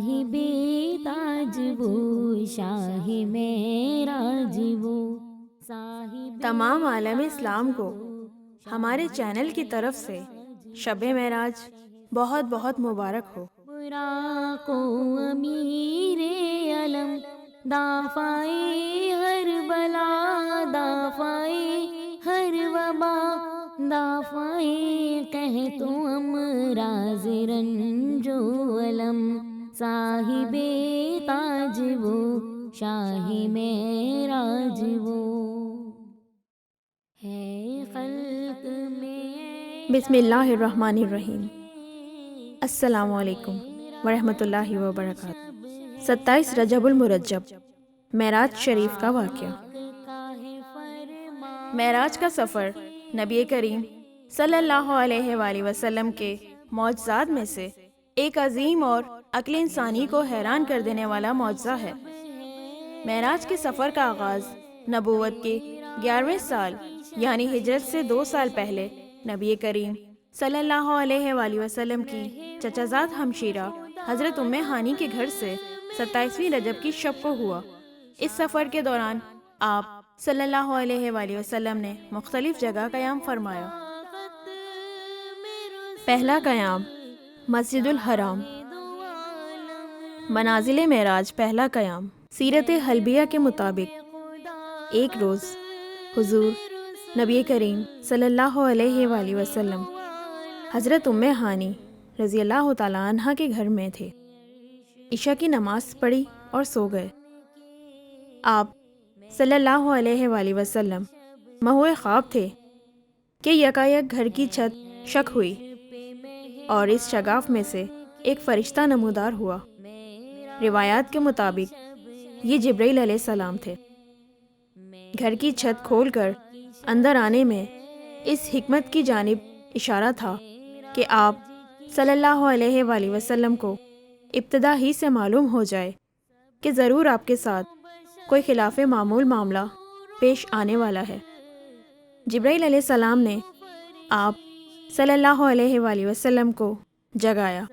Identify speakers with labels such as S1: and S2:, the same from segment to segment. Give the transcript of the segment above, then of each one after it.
S1: صاحب تاج وہ شاہ معراج وہ صاحب
S2: تمام عالم اسلام کو ہمارے چینل کی طرف سے شب معراج بہت بہت مبارک ہو۔
S1: براق و امیر علم دافعے ہر بلا دافعے ہر وبا دافعے قحط و امراض رنج و الم صاحب تاج وہ شاہ معراج وہ ہے خلق میں
S2: بسم اللہ الرحمن الرحیم۔ السلام علیکم ورحمۃ اللہ وبرکاتہ۔ 27 رجب المرجب معراج شریف کا واقعہ۔ معراج کا سفر نبی کریم صلی اللہ علیہ وآلہ وسلم کے معجزات میں سے ایک عظیم اور عقل انسانی کو حیران کر دینے والا معجزہ ہے۔ معراج کے سفر کا آغاز نبوت کے 11ویں سال یعنی ہجرت سے 2 سال پہلے نبی کریم صلی اللہ علیہ وآلہ وسلم کی چچا زاد ہمشیرہ حضرت ام ہانی کے گھر سے 27ویں رجب کی شب کو ہوا۔ اس سفر کے دوران آپ صلی اللہ علیہ وآلہ وسلم نے مختلف جگہ قیام فرمایا۔ پہلا قیام مسجد الحرام۔ منازل معراج پہلا قیام۔ سیرت حلبیہ کے مطابق ایک روز حضور نبی کریم صلی اللہ علیہ وآلہ وسلم حضرت ام ہانی رضی اللہ تعالیٰ عنہ کے گھر میں تھے۔ عشاء کی نماز پڑھی اور سو گئے۔ آپ صلی اللہ علیہ وآلہ وسلم مہوئے خواب تھے کہ یکایک گھر کی چھت شک ہوئی اور اس شگاف میں سے ایک فرشتہ نمودار ہوا۔ روایات کے مطابق یہ جبرائیل علیہ السلام تھے۔ گھر کی چھت کھول کر اندر آنے میں اس حکمت کی جانب اشارہ تھا کہ آپ صلی اللہ علیہ وآلہ وسلم کو ابتدا ہی سے معلوم ہو جائے کہ ضرور آپ کے ساتھ کوئی خلاف معمول معاملہ پیش آنے والا ہے۔ جبرائیل علیہ السلام نے آپ صلی اللہ علیہ وآلہ وسلم کو جگایا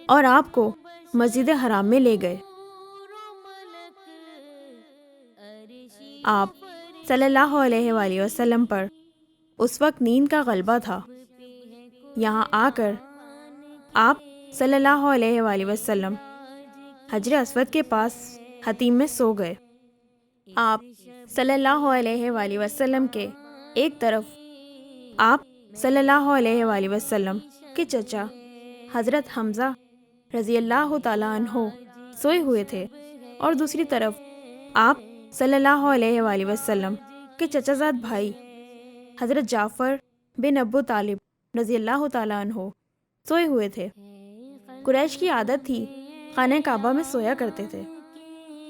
S2: اور آپ کو مسجد حرام میں لے گئے۔ آپ صلی اللہ علیہ وآلہ وسلم پر اس وقت نیند کا غلبہ تھا۔ یہاں آ کر آپ صلی اللہ علیہ وآلہ وسلم حجر اسود کے پاس حتیم میں سو گئے۔ آپ صلی اللہ علیہ وآلہ وسلم کے ایک طرف آپ صلی اللہ علیہ وآلہ وسلم کے چچا حضرت حمزہ رضی اللہ تعالیٰ عنہ سوئے ہوئے تھے اور دوسری طرف آپ صلی اللہ علیہ وآلہ وسلم کے چچا زاد بھائی حضرت جعفر بن ابو طالب رضی اللہ تعالیٰ عنہ سوئے ہوئے تھے۔ قریش کی عادت تھی خانہ کعبہ میں سویا کرتے تھے۔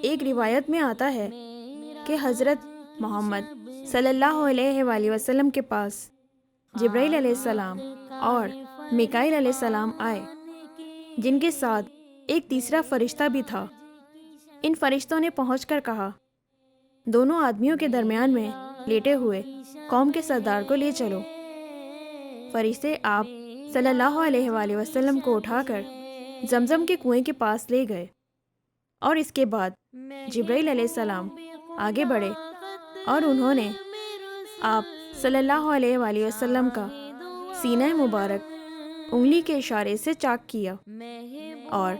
S2: ایک روایت میں آتا ہے کہ حضرت محمد صلی اللہ علیہ وآلہ وسلم کے پاس جبرائیل علیہ السلام اور میکائیل علیہ السلام آئے، جن کے ساتھ ایک تیسرا فرشتہ بھی تھا۔ ان فرشتوں نے پہنچ کر کہا، دونوں آدمیوں کے درمیان میں لیٹے ہوئے قوم کے سردار کو لے چلو۔ فرشتے آپ صلی اللہ علیہ وآلہ وسلم کو اٹھا کر زمزم کے کنویں کے پاس لے گئے اور اس کے بعد جبرائیل علیہ السلام آگے بڑھے اور انہوں نے آپ صلی اللہ علیہ وآلہ وسلم کا سینہ مبارک انگلی کے اشارے سے چاک کیا اور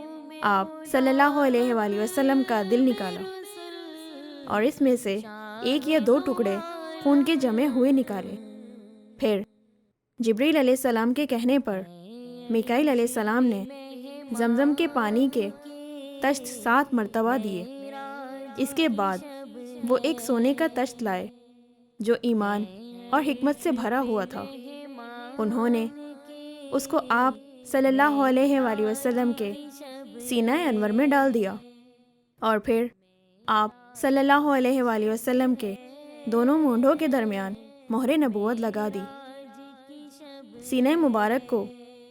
S2: آپ صلی اللہ علیہ وآلہ وسلم کا دل نکالا اور اس میں سے ایک یا 2 ٹکڑے خون کے جمے ہوئے نکالے۔ پھر جبرائیل علیہ السلام کے کہنے پر میکائیل علیہ السلام نے زمزم کے پانی کے تشت 7 مرتبہ دیے۔ اس کے بعد وہ ایک سونے کا تشت لائے جو ایمان اور حکمت سے بھرا ہوا تھا۔ انہوں نے اس کو آپ صلی اللہ علیہ وآلہ وسلم کے سینہ انور میں ڈال دیا اور پھر آپ صلی اللہ علیہ وآلہ وسلم کے دونوں مونڈھوں کے درمیان مہر نبوت لگا دی۔ سینہ مبارک کو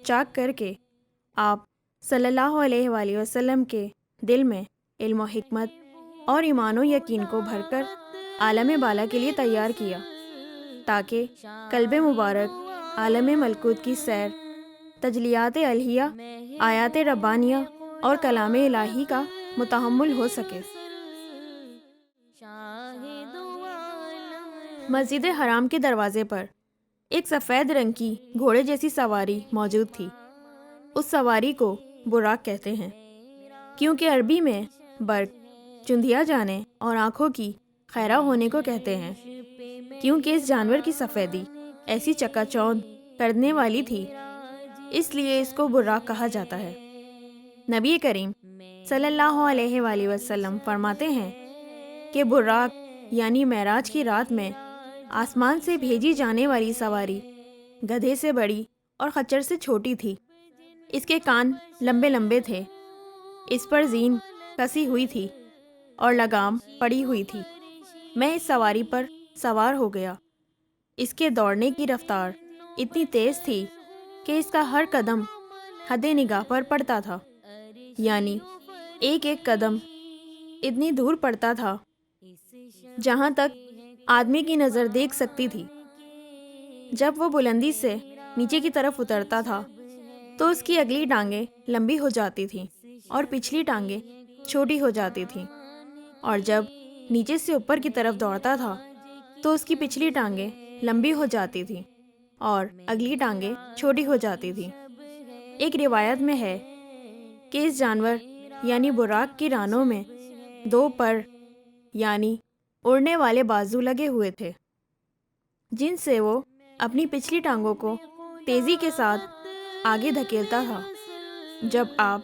S2: چاک کر کے آپ صلی اللہ علیہ وآلہ وسلم کے دل میں علم و حکمت اور ایمان و یقین کو بھر کر عالم بالا کے لیے تیار کیا، تاکہ قلب مبارک عالم ملکوت کی سیر، تجلیات الہیہ، آیات ربانیہ اور کلام الہی کا متحمل ہو سکے۔ مسجد حرام کے دروازے پر ایک سفید رنگ کی گھوڑے جیسی سواری موجود تھی۔ اس سواری کو براق کہتے ہیں، کیونکہ عربی میں برق چندھیا جانے اور آنکھوں کی خیرہ ہونے کو کہتے ہیں، کیونکہ اس جانور کی سفیدی ایسی چکا چوندھ کرنے والی تھی، اس لیے اس کو براق کہا جاتا ہے۔ نبی کریم صلی اللہ علیہ وآلہ وسلم فرماتے ہیں کہ براق یعنی معراج کی رات میں آسمان سے بھیجی جانے والی سواری گدھے سے بڑی اور خچر سے چھوٹی تھی۔ اس کے کان لمبے لمبے تھے، اس پر زین کسی ہوئی تھی اور لگام پڑی ہوئی تھی۔ میں اس سواری پر سوار ہو گیا۔ اس کے دوڑنے کی رفتار اتنی تیز تھی کہ اس کا ہر قدم حد نگاہ پر پڑتا تھا، یعنی ایک ایک قدم اتنی دور پڑتا تھا جہاں تک آدمی کی نظر دیکھ سکتی تھی۔ جب وہ بلندی سے نیچے کی طرف اترتا تھا تو اس کی اگلی ٹانگیں لمبی ہو جاتی تھیں اور پچھلی ٹانگیں چھوٹی ہو جاتی تھیں، اور جب نیچے سے اوپر کی طرف دوڑتا تھا تو اس کی پچھلی ٹانگیں لمبی ہو جاتی تھیں اور اگلی ٹانگیں چھوٹی ہو جاتی تھیں۔ ایک روایت میں ہے کہ اس جانور یعنی براق کی رانوں میں 2 پر یعنی اڑنے والے بازو لگے ہوئے تھے، جن سے وہ اپنی پچھلی ٹانگوں کو تیزی کے ساتھ آگے دھکیلتا تھا۔ جب آپ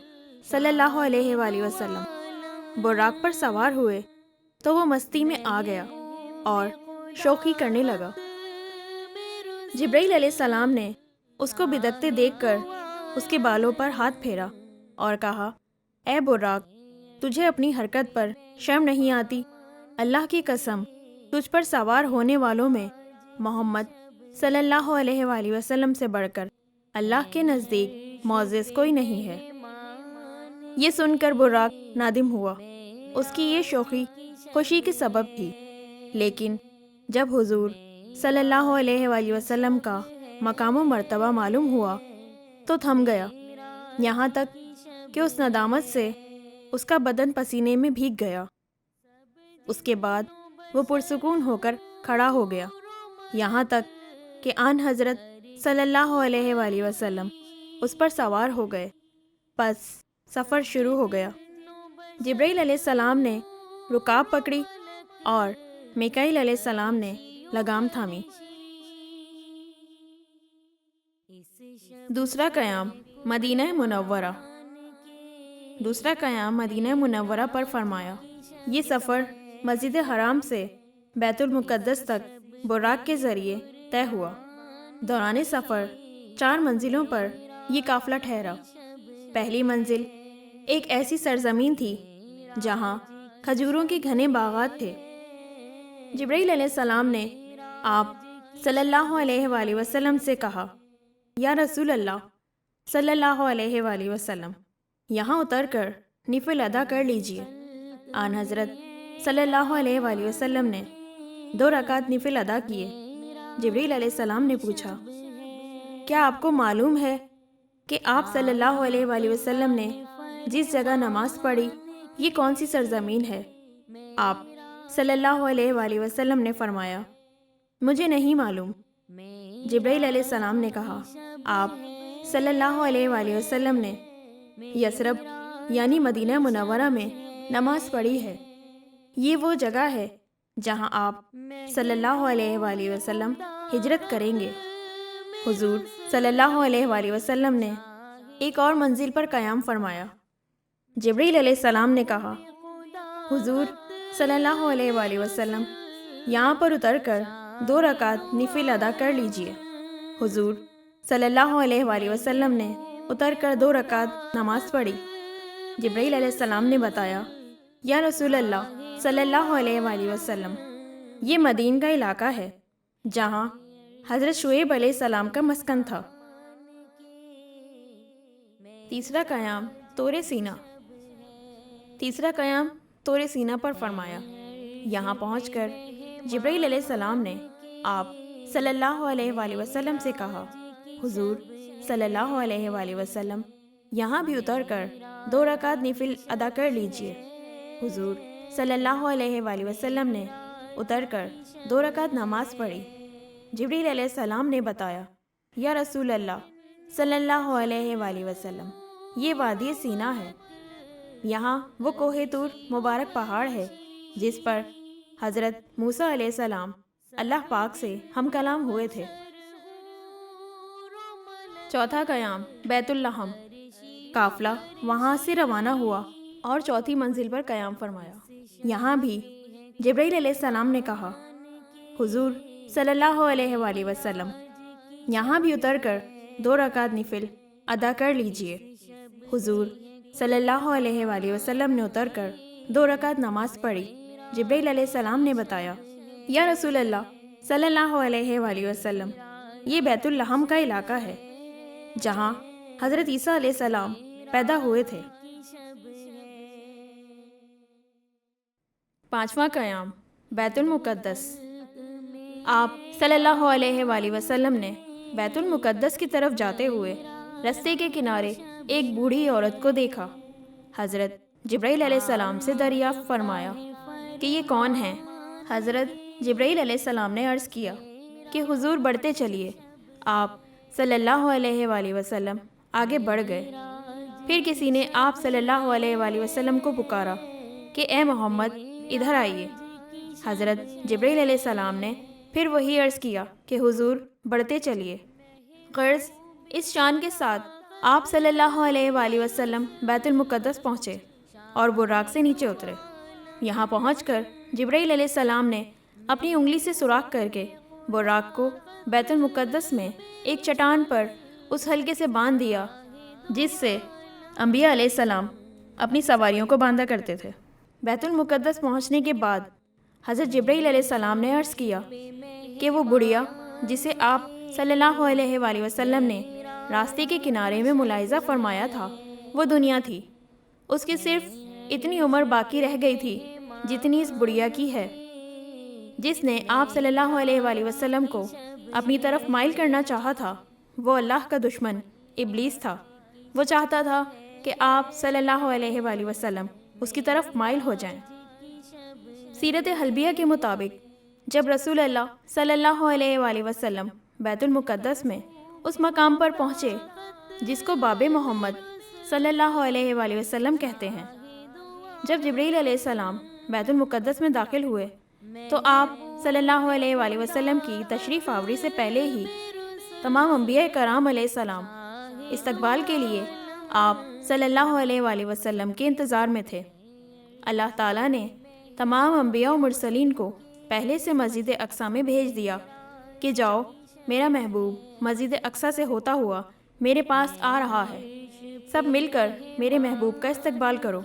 S2: صلی اللہ علیہ وآلہ وسلم براق پر سوار ہوئے تو وہ مستی میں آ گیا اور شوخی کرنے لگا۔ جبرائیل علیہ السلام نے اس کو بدکتے دیکھ کر اس کے بالوں پر ہاتھ پھیرا اور کہا، اے براق، تجھے اپنی حرکت پر شرم نہیں آتی؟ اللہ کی قسم، تجھ پر سوار ہونے والوں میں محمد صلی اللہ علیہ وآلہ وسلم سے بڑھ کر اللہ کے نزدیک معزز کوئی نہیں ہے۔ یہ سن کر براق نادم ہوا۔ اس کی یہ شوخی خوشی کی سبب تھی، لیکن جب حضور صلی اللہ علیہ وآلہ وسلم کا مقام و مرتبہ معلوم ہوا تو تھم گیا، یہاں تک کہ اس ندامت سے اس کا بدن پسینے میں بھیگ گیا۔ اس کے بعد وہ پرسکون ہو کر کھڑا ہو گیا، یہاں تک کہ آن حضرت صلی اللہ علیہ وآلہ وسلم اس پر سوار ہو گئے۔ پس سفر شروع ہو گیا۔ جبرائیل علیہ السلام نے رکاب پکڑی اور میکائیل علیہ السلام نے لگام تھامی۔ دوسرا قیام مدینہ منورہ۔ دوسرا قیام مدینہ منورہ پر فرمایا۔ یہ سفر مسجد حرام سے بیت المقدس تک براق کے ذریعے طے ہوا۔ دوران سفر 4 منزلوں پر یہ قافلہ ٹھہرا۔ پہلی منزل ایک ایسی سرزمین تھی جہاں کھجوروں کے گھنے باغات تھے۔ جبرائیل علیہ السلام نے آپ صلی اللہ علیہ وآلہ وسلم سے کہا، یا رسول اللہ صلی اللہ علیہ وآلہ وسلم، یہاں اتر کر نفل ادا کر لیجئے۔ آن حضرت صلی اللہ علیہ وآلہ وسلم نے 2 رکعت نفل ادا کیے۔ جبرائیل علیہ السلام نے پوچھا، کیا آپ کو معلوم ہے کہ آپ صلی اللہ علیہ وآلہ وسلم نے جس جگہ نماز پڑھی یہ کون سی سرزمین ہے؟ آپ صلی اللہ علیہ وآلہ وسلم نے فرمایا، مجھے نہیں معلوم۔ جبرائیل علیہ السلام نے کہا، آپ صلی اللہ علیہ وآلہ وسلم نے یثرب یعنی مدینہ منورہ میں نماز پڑھی ہے۔ یہ وہ جگہ ہے جہاں آپ صلی اللہ علیہ وآلہ وسلم ہجرت کریں گے۔ حضور صلی اللہ علیہ وآلہ وسلم نے ایک اور منزل پر قیام فرمایا۔ جبرائیل علیہ السلام نے کہا، حضور صلی اللہ علیہ وآلہ وسلم، یہاں پر اتر کر 2 رکعت نفل ادا کر لیجئے۔ حضور صلی اللہ علیہ وآلہ وسلم نے اتر کر 2 رکعت نماز پڑھی۔ جبرائیل علیہ السلام نے بتایا، یا رسول اللہ صلی اللہ علیہ وآلہ وسلم، یہ مدین کا علاقہ ہے جہاں حضرت شعیب علیہ السلام کا مسکن تھا۔ تیسرا قیام طور سینا۔ تیسرا قیام طور سینا پر فرمایا۔ یہاں پہنچ کر جبرائیل علیہ السلام نے آپ صلی اللہ علیہ وآلہ وسلم سے کہا، حضور صلی اللہ علیہ وآلہ وسلم، یہاں بھی اتر کر 2 رکعت نفل ادا کر لیجئے۔ حضور صلی اللہ علیہ وآلہ وسلم نے اتر کر 2 رکعت نماز پڑھی۔ جبریل علیہ السلام نے بتایا، یا رسول اللہ صلی اللہ علیہ وآلہ وسلم، یہ وادی سینا ہے، یہاں وہ کوہ طور مبارک پہاڑ ہے جس پر حضرت موسیٰ علیہ السلام اللہ پاک سے ہم کلام ہوئے تھے۔ چوتھا قیام بیت اللحم، قافلہ وہاں سے روانہ ہوا اور چوتھی منزل پر قیام فرمایا۔ یہاں بھی جبرائیل علیہ السلام نے کہا، حضور صلی اللہ علیہ وآلہ وسلم، یہاں بھی اتر کر 2 رکعت نفل ادا کر لیجئے۔ حضور صلی اللہ علیہ وآلہ وسلم نے اتر کر 2 رکعت نماز پڑھی۔ جبرائیل علیہ السلام نے بتایا، یا رسول اللہ صلی اللہ علیہ وآلہ وسلم، یہ بیت اللحم کا علاقہ ہے جہاں حضرت عیسیٰ علیہ السلام پیدا ہوئے تھے۔ پانچواں قیام بیت المقدس، آپ صلی اللہ علیہ وآلہ وسلم نے بیت المقدس کی طرف جاتے ہوئے رستے کے کنارے ایک بوڑھی عورت کو دیکھا۔ حضرت جبرائیل علیہ السلام سے دریافت فرمایا کہ یہ کون ہیں؟ حضرت جبرائیل علیہ السلام نے عرض کیا کہ حضور بڑھتے چلیے۔ آپ صلی اللہ علیہ وآلہ وسلم آگے بڑھ گئے۔ پھر کسی نے آپ صلی اللہ علیہ وآلہ وسلم کو پکارا کہ اے محمد ادھر آئیے۔ حضرت جبرائیل علیہ السلام نے پھر وہی عرض کیا کہ حضور بڑھتے چلیے۔ غرض اس شان کے ساتھ آپ صلی اللہ علیہ وآلہ وسلم بیت المقدس پہنچے اور براق سے نیچے اترے۔ یہاں پہنچ کر جبرائیل علیہ السلام نے اپنی انگلی سے سوراخ کر کے براق کو بیت المقدس میں ایک چٹان پر اس حلقے سے باندھ دیا جس سے انبیاء علیہ السلام اپنی سواریوں کو باندھا کرتے تھے۔ بیت المقدس پہنچنے کے بعد حضرت جبرائیل علیہ السلام نے عرض کیا کہ وہ بڑھیا جسے آپ صلی اللہ علیہ وآلہ وسلم نے راستے کے کنارے میں ملاحظہ فرمایا تھا وہ دنیا تھی۔ اس کی صرف اتنی عمر باقی رہ گئی تھی جتنی اس بڑھیا کی ہے۔ جس نے آپ صلی اللہ علیہ وآلہ وسلم کو اپنی طرف مائل کرنا چاہا تھا وہ اللہ کا دشمن ابلیس تھا۔ وہ چاہتا تھا کہ آپ صلی اللہ علیہ وآلہ وسلم اس کی طرف مائل ہو جائیں۔ سیرت حلبیہ کے مطابق جب رسول اللہ صلی اللہ علیہ وآلہ وسلم بیت المقدس میں اس مقام پر پہنچے جس کو باب محمد صلی اللہ علیہ وآلہ وسلم کہتے ہیں، جب جبرائیل علیہ السلام بیت المقدس میں داخل ہوئے تو آپ صلی اللہ علیہ وآلہ وسلم کی تشریف آوری سے پہلے ہی تمام انبیاء کرام علیہ السلام استقبال کے لیے آپ صلی اللہ علیہ وآلہ وسلم کے انتظار میں تھے۔ اللہ تعالیٰ نے تمام انبیاء و مرسلین کو پہلے سے مسجد اقصیٰ میں بھیج دیا کہ جاؤ، میرا محبوب مسجد اقصیٰ سے ہوتا ہوا میرے پاس آ رہا ہے، سب مل کر میرے محبوب کا استقبال کرو۔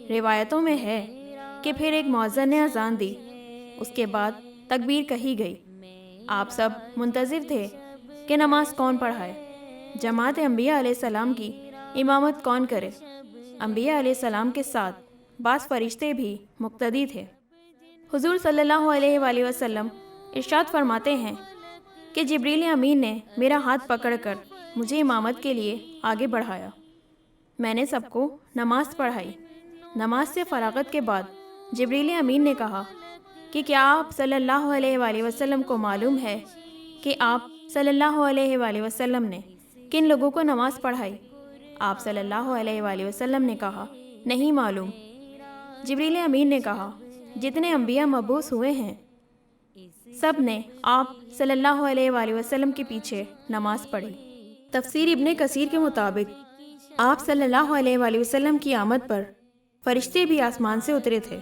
S2: روایتوں میں ہے کہ پھر ایک مؤذن نے اذان دی، اس کے بعد تکبیر کہی گئی۔ آپ سب منتظر تھے کہ نماز کون پڑھائے، جماعت انبیاء علیہ السلام کی امامت کون کرے۔ انبیاء علیہ السلام کے ساتھ بعض فرشتے بھی مقتدی تھے۔ حضور صلی اللہ علیہ وآلہ وسلم ارشاد فرماتے ہیں کہ جبریل امین نے میرا ہاتھ پکڑ کر مجھے امامت کے لیے آگے بڑھایا۔ میں نے سب کو نماز پڑھائی۔ نماز سے فراغت کے بعد جبریل امین نے کہا کہ کیا آپ صلی اللہ علیہ وآلہ وسلم کو معلوم ہے کہ آپ صلی اللہ علیہ وآلہ وسلم نے کن لوگوں کو نماز پڑھائی؟ آپ صلی اللہ علیہ وآلہ وسلم نے کہا، نہیں معلوم۔ جبریل امین نے کہا، جتنے انبیاء مبعوث ہوئے ہیں سب نے آپ صلی اللہ علیہ وآلہ وسلم کے پیچھے نماز پڑھی۔ تفسیر ابن کثیر کے مطابق آپ صلی اللہ علیہ وآلہ وسلم کی آمد پر فرشتے بھی آسمان سے اترے تھے۔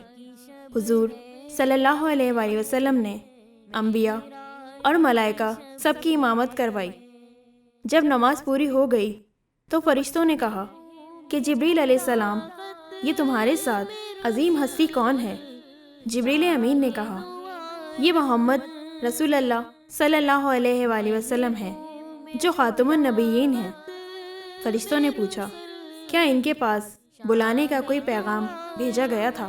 S2: حضور صلی اللہ علیہ وآلہ وسلم نے انبیاء اور ملائکہ سب کی امامت کروائی۔ جب نماز پوری ہو گئی تو فرشتوں نے کہا کہ جبریل علیہ السلام، یہ تمہارے ساتھ عظیم ہستی کون ہے؟ جبریل امین نے کہا، یہ محمد رسول اللہ صلی اللہ علیہ وآلہ وسلم ہے جو خاتم النبیین ہیں۔ فرشتوں نے پوچھا، کیا ان کے پاس بلانے کا کوئی پیغام بھیجا گیا تھا؟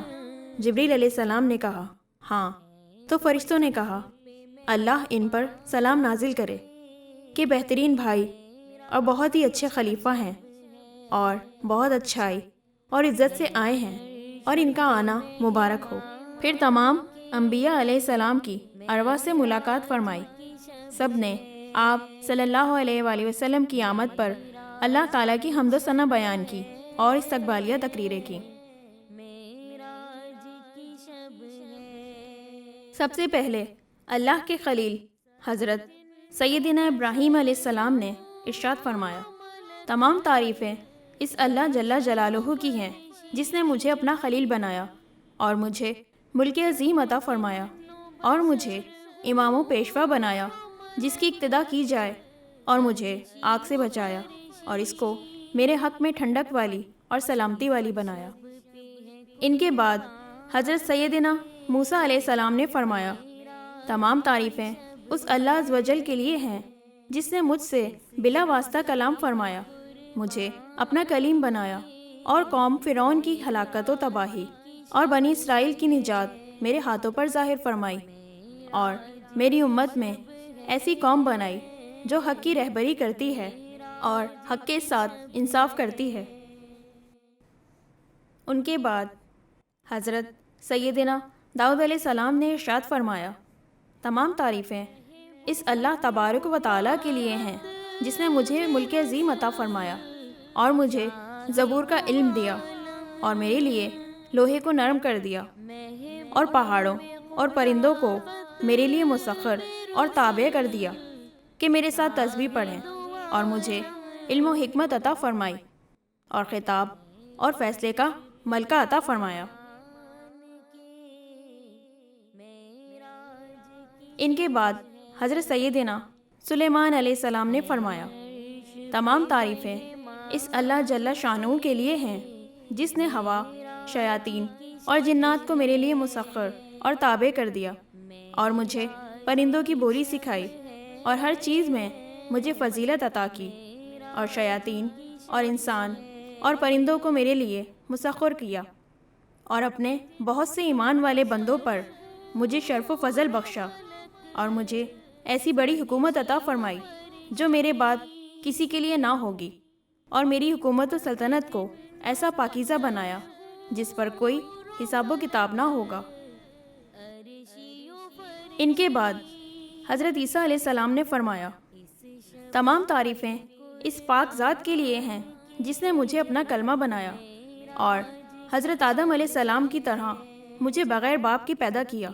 S2: جبریل علیہ السلام نے کہا، ہاں۔ تو فرشتوں نے کہا، اللہ ان پر سلام نازل کرے کہ بہترین بھائی اور بہت ہی اچھے خلیفہ ہیں اور بہت اچھائی اور عزت سے آئے ہیں، اور ان کا آنا مبارک ہو۔ پھر تمام انبیاء علیہ السلام کی ارواح سے ملاقات فرمائی۔ سب نے آپ صلی اللہ علیہ وآلہ وسلم کی آمد پر اللہ تعالیٰ کی حمد و ثنا بیان کی اور استقبالیہ تقریریں کی۔ سب سے پہلے اللہ کے خلیل حضرت سیدنا ابراہیم علیہ السلام نے ارشاد فرمایا، تمام تعریفیں اس اللہ جل جلالہ کی ہیں جس نے مجھے اپنا خلیل بنایا اور مجھے ملک عظیم عطا فرمایا، اور مجھے امام و پیشوا بنایا جس کی اقتدا کی جائے، اور مجھے آگ سے بچایا اور اس کو میرے حق میں ٹھنڈک والی اور سلامتی والی بنایا۔ ان کے بعد حضرت سیدنا موسیٰ علیہ السلام نے فرمایا، تمام تعریفیں اس اللہ عز و جل کے لیے ہیں جس نے مجھ سے بلا واسطہ کلام فرمایا، مجھے اپنا کلیم بنایا، اور قوم فرعون کی ہلاکت و تباہی اور بنی اسرائیل کی نجات میرے ہاتھوں پر ظاہر فرمائی، اور میری امت میں ایسی قوم بنائی جو حق کی رہبری کرتی ہے اور حق کے ساتھ انصاف کرتی ہے۔ ان کے بعد حضرت سیدنا داؤد علیہ السلام نے ارشاد فرمایا، تمام تعریفیں اس اللہ تبارک و تعالیٰ کے لیے ہیں جس نے مجھے ملک عظیم عطا فرمایا اور مجھے زبور کا علم دیا، اور میرے لیے لوہے کو نرم کر دیا، اور پہاڑوں اور پرندوں کو میرے لیے مسخر اور تابع کر دیا کہ میرے ساتھ تسبیح پڑھیں، اور مجھے علم و حکمت عطا فرمائی، اور خطاب اور فیصلے کا ملکہ عطا فرمایا۔ ان کے بعد حضرت سیدنا سلیمان علیہ السلام نے فرمایا، تمام تعریفیں اس اللہ جل شانہ کے لیے ہیں جس نے ہوا، شیاطین اور جنات کو میرے لیے مسخر اور تابع کر دیا، اور مجھے پرندوں کی بولی سکھائی، اور ہر چیز میں مجھے فضیلت عطا کی، اور شیاطین اور انسان اور پرندوں کو میرے لیے مسخر کیا، اور اپنے بہت سے ایمان والے بندوں پر مجھے شرف و فضل بخشا، اور مجھے ایسی بڑی حکومت عطا فرمائی جو میرے بعد کسی کے لیے نہ ہوگی، اور میری حکومت و سلطنت کو ایسا پاکیزہ بنایا جس پر کوئی حساب و کتاب نہ ہوگا۔ ان کے بعد حضرت عیسیٰ علیہ السلام نے فرمایا، تمام تعریفیں اس پاک ذات کے لیے ہیں جس نے مجھے اپنا کلمہ بنایا، اور حضرت آدم علیہ السلام کی طرح مجھے بغیر باپ کے پیدا کیا۔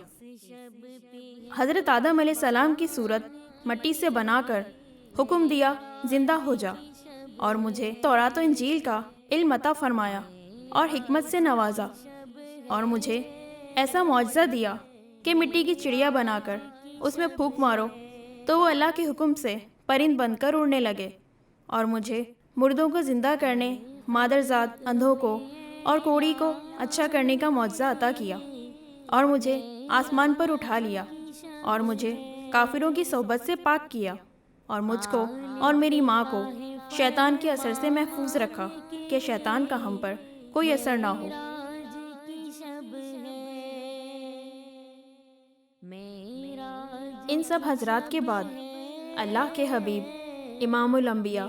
S2: حضرت آدم علیہ السلام کی صورت مٹی سے بنا کر حکم دیا، زندہ ہو جا، اور مجھے تورات و انجیل کا علم عطا فرمایا اور حکمت سے نوازا، اور مجھے ایسا معجزہ دیا کہ مٹی کی چڑیا بنا کر اس میں پھونک مارو تو وہ اللہ کے حکم سے پرند بن کر اڑنے لگے، اور مجھے مردوں کو زندہ کرنے، مادرزاد اندھوں کو اور کوڑی کو اچھا کرنے کا معجزہ عطا کیا، اور مجھے آسمان پر اٹھا لیا، اور مجھے کافروں کی صحبت سے پاک کیا، اور مجھ کو اور میری ماں کو شیطان کے اثر سے محفوظ رکھا کہ شیطان کا ہم پر کوئی اثر نہ ہو۔ ان سب حضرات کے بعد اللہ کے حبیب امام الانبیاء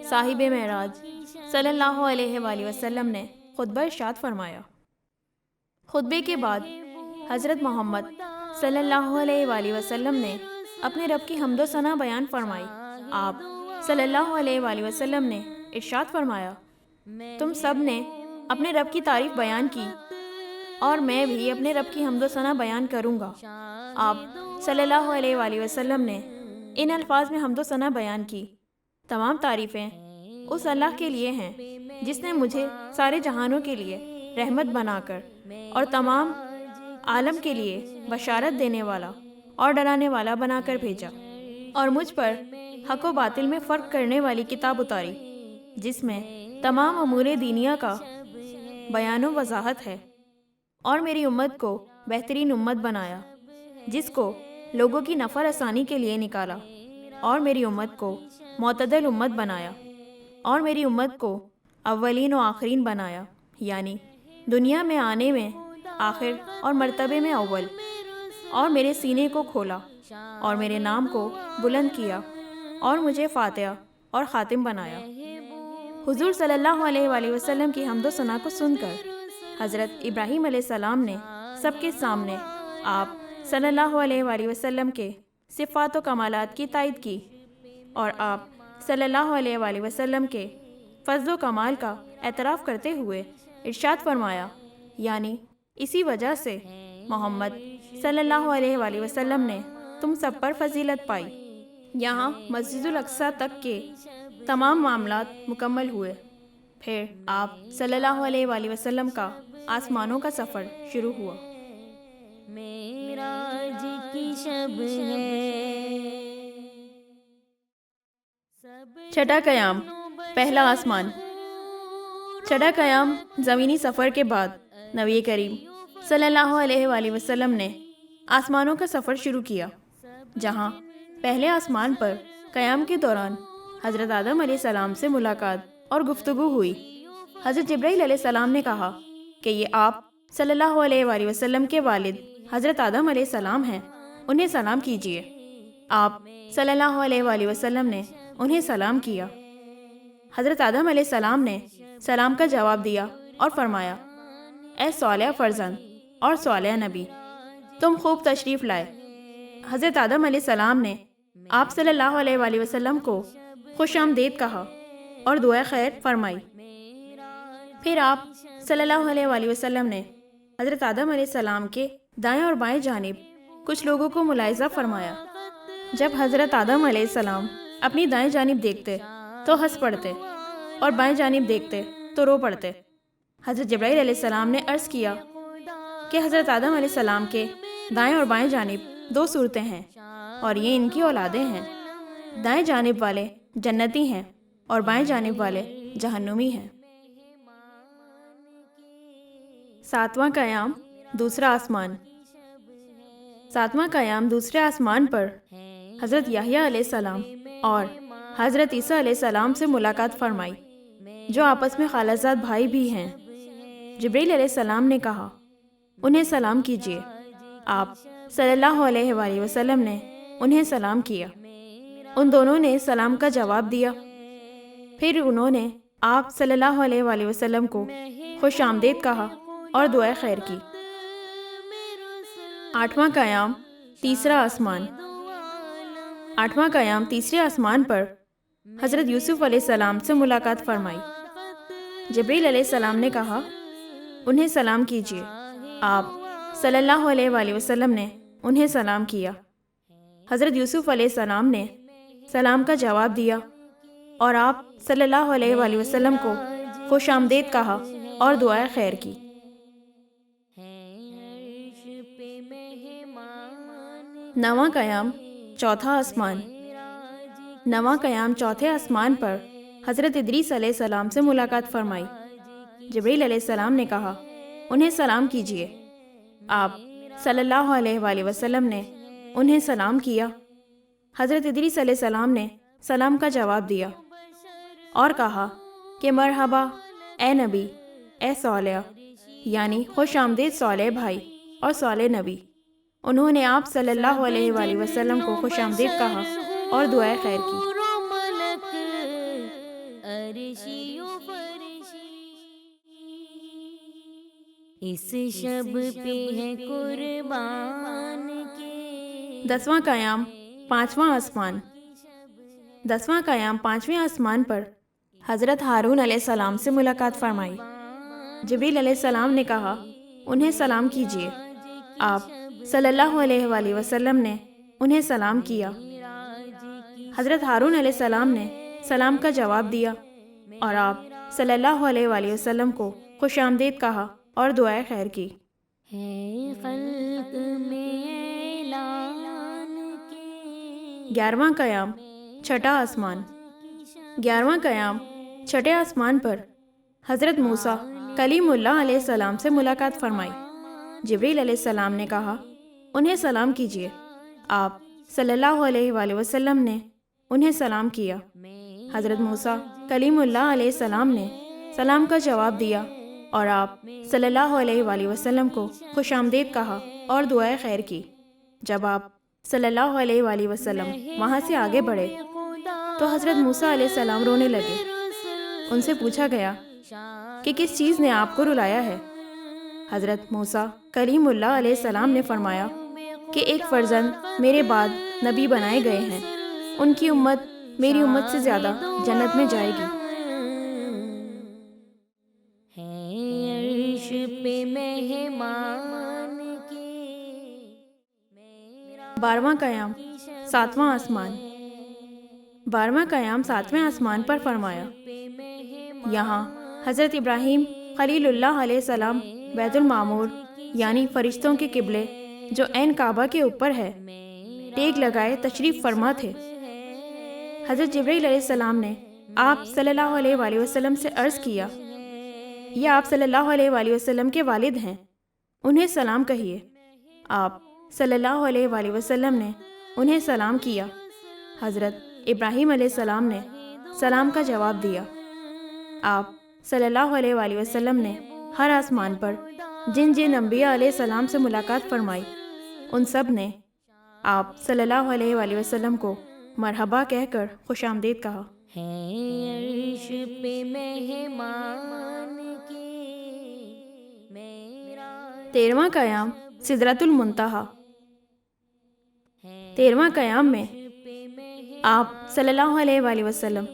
S2: صاحب معراج صلی اللہ علیہ وآلہ وسلم نے خطبہ ارشاد فرمایا۔ خطبے کے بعد حضرت محمد صلی اللہ علیہ وآلہ وسلم نے اپنے رب کی حمد و ثنا بیان فرمائی۔ آپ صلی اللہ علیہ وآلہ وسلم نے ارشاد فرمایا، تم سب نے اپنے رب کی تعریف بیان کی، اور میں بھی اپنے رب کی حمد و ثنا بیان کروں گا۔ آپ صلی اللہ علیہ وآلہ وسلم نے ان الفاظ میں حمد و ثنا بیان کی، تمام تعریفیں اس اللہ کے لیے ہیں جس نے مجھے سارے جہانوں کے لیے رحمت بنا کر اور تمام عالم کے لیے بشارت دینے والا اور ڈرانے والا بنا کر بھیجا، اور مجھ پر حق و باطل میں فرق کرنے والی کتاب اتاری جس میں تمام امور دینیہ کا بیان و وضاحت ہے، اور میری امت کو بہترین امت بنایا جس کو لوگوں کی نفع رسانی کے لیے نکالا، اور میری امت کو معتدل امت بنایا، اور میری امت کو اولین و آخرین بنایا، یعنی دنیا میں آنے میں آخر اور مرتبے میں اول، اور میرے سینے کو کھولا اور میرے نام کو بلند کیا، اور مجھے فاتحہ اور خاتم بنایا۔ حضور صلی اللہ علیہ وآلہ وسلم کی حمد و ثنا کو سن کر حضرت ابراہیم علیہ السلام نے سب کے سامنے آپ صلی اللہ علیہ وآلہ وسلم کے صفات و کمالات کی تائید کی، اور آپ صلی اللہ علیہ وآلہ وسلم کے فضل و کمال کا اعتراف کرتے ہوئے ارشاد فرمایا، یعنی اسی وجہ سے محمد صلی اللہ علیہ وآلہ وسلم نے تم سب پر فضیلت پائی۔ یہاں مسجد الاقصیٰ تک کے تمام معاملات مکمل ہوئے، پھر آپ صلی اللہ علیہ وآلہ وسلم کا آسمانوں کا سفر شروع ہوا۔
S1: معراج کی شب ہے،
S2: چھٹا قیام، پہلا آسمان۔ چھٹا قیام زمینی سفر کے بعد نبی کریم صلی اللہ علیہ وآلہ وسلم نے آسمانوں کا سفر شروع کیا، جہاں پہلے آسمان پر قیام کے دوران حضرت آدم علیہ السلام سے ملاقات اور گفتگو ہوئی۔ حضرت جبرائیل علیہ السلام نے کہا کہ یہ آپ صلی اللہ علیہ وآلہ وسلم کے والد حضرت آدم علیہ السلام ہیں، انہیں سلام کیجیے۔ آپ صلی اللہ علیہ وآلہ وسلم نے انہیں سلام کیا۔ حضرت آدم علیہ السلام نے سلام کا جواب دیا اور فرمایا، اے صالح فرزند اور صالح نبی، تم خوب تشریف لائے۔ حضرت آدم علیہ السلام نے آپ صلی اللہ علیہ وآلہ وسلم کو خوش آمدید کہا اور دعائے خیر فرمائی۔ پھر آپ صلی اللہ علیہ وآلہ وسلم نے حضرت آدم علیہ السلام کے دائیں اور بائیں جانب کچھ لوگوں کو ملاحظہ فرمایا۔ جب حضرت آدم علیہ السلام اپنی دائیں جانب دیکھتے تو ہنس پڑتے اور بائیں جانب دیکھتے تو رو پڑتے۔ حضرت جبرائیل علیہ السلام نے عرض کیا کہ حضرت آدم علیہ السلام کے دائیں اور بائیں جانب دو صورتیں ہیں اور یہ ان کی اولادیں ہیں۔ دائیں جانب والے جنتی ہیں اور بائیں جانب والے جہنمی ہیں۔ ساتواں قیام، دوسرا آسمان۔ ساتواں قیام دوسرے آسمان پر حضرت یحییٰ علیہ السلام اور حضرت عیسیٰ علیہ السلام سے ملاقات فرمائی، جو آپس میں خالہ زاد بھائی بھی ہیں۔ جبرائیل علیہ السلام نے کہا، انہیں سلام کیجیے۔ آپ صلی اللہ علیہ وآلہ وسلم نے انہیں سلام کیا۔ ان دونوں نے سلام کا جواب دیا۔ پھر انہوں نے آپ صلی اللہ علیہ وآلہ وسلم کو خوش آمدید کہا اور دعائے خیر کی۔ آٹھواں قیام، تیسرا آسمان۔ آٹھواں قیام تیسرے آسمان پر حضرت یوسف علیہ السلام سے ملاقات فرمائی۔ جبرائیل علیہ السلام نے کہا، انہیں سلام کیجیے۔ آپ صلی اللہ علیہ وآلہ وسلم نے انہیں سلام کیا۔ حضرت یوسف علیہ السلام نے سلام کا جواب دیا اور آپ صلی اللہ علیہ وآلہ وسلم کو خوش آمدید کہا اور دعائے خیر کی۔ نواں قیام، چوتھا آسمان۔ نواں قیام چوتھے آسمان پر حضرت ادریس علیہ السلام سے ملاقات فرمائی۔ جبرائیل علیہ السلام نے کہا، انہیں سلام کیجیے۔ آپ صلی اللہ علیہ وآلہ وسلم نے انہیں سلام کیا۔ حضرت ادریس علیہ السلام نے سلام کا جواب دیا اور کہا کہ مرحبا اے نبی، اے صالح، یعنی خوش آمدید صالح بھائی اور صالح نبی۔ انہوں نے آپ صلی اللہ علیہ وآلہ وسلم کو خوش آمدید کہا اور دعائے خیر کی۔
S1: اس شب پہ ہے قربان کے۔
S2: دسواں قیام، پانچواں آسمان۔ دسواں قیام پانچویں آسمان پر حضرت ہارون علیہ السلام سے ملاقات فرمائی۔ جبریل علیہ السلام نے کہا، انہیں سلام کیجیے۔ آپ صلی اللہ علیہ وآلہ وسلم نے انہیں سلام کیا۔ حضرت ہارون علیہ السلام نے سلام کا جواب دیا اور آپ صلی اللہ علیہ وآلہ وسلم کو خوش آمدید کہا اور دعائے خیر کی۔
S1: ہے خلق میں اعلان کے۔
S2: گیارہواں قیام، چھٹا آسمان۔ گیارہواں قیام چھٹے آسمان پر حضرت موسیٰ کلیم اللہ علیہ السلام سے ملاقات فرمائی۔ جبریل علیہ السلام نے کہا، انہیں سلام کیجیے۔ آپ صلی اللہ علیہ وآلہ وسلم نے انہیں سلام کیا۔ حضرت موسیٰ کلیم اللہ علیہ السلام نے سلام کا جواب دیا اور آپ صلی اللہ علیہ وآلہ وسلم کو خوش آمدید کہا اور دعائے خیر کی۔ جب آپ صلی اللہ علیہ وآلہ وسلم وہاں سے آگے بڑھے تو حضرت موسیٰ علیہ السلام رونے لگے۔ ان سے پوچھا گیا کہ کس چیز نے آپ کو رلایا ہے؟ حضرت موسیٰ کلیم اللہ علیہ السلام نے فرمایا کہ ایک فرزند میرے بعد نبی بنائے گئے ہیں، ان کی امت میری امت سے زیادہ جنت میں جائے گی۔
S1: عرش پہ مہمان کے
S2: 12واں قیام، 7واں آسمان۔ 12واں قیام 7ویں آسمان پر فرمایا۔ یہاں حضرت ابراہیم خلیل اللہ علیہ السلام بیت المعمور یعنی فرشتوں کے قبلے جو عین کعبہ کے اوپر ہے ٹیک لگائے تشریف فرما تھے۔ حضرت جبرائیل علیہ السلام نے آپ صلی اللہ علیہ وآلہ وسلم سے عرض کیا، یہ آپ صلی اللہ علیہ وآلہ وسلم کے والد ہیں، انہیں سلام کہیے۔ آپ صلی اللہ علیہ وآلہ وسلم نے انہیں سلام کیا۔ حضرت ابراہیم علیہ السلام نے سلام کا جواب دیا۔ آپ صلی اللہ علیہ وآلہ وسلم نے ہر آسمان پر جن جن انبیاء علیہ السلام سے ملاقات فرمائی، ان سب نے آپ صلی اللہ علیہ وآلہ وسلم کو مرحبا کہہ کر خوش آمدید کہا۔
S1: عرش پہ مہمان کے
S2: 13واں قیام، سدرۃ المنتہا۔ 13واں قیام میں آپ صلی اللہ علیہ وآلہ وسلم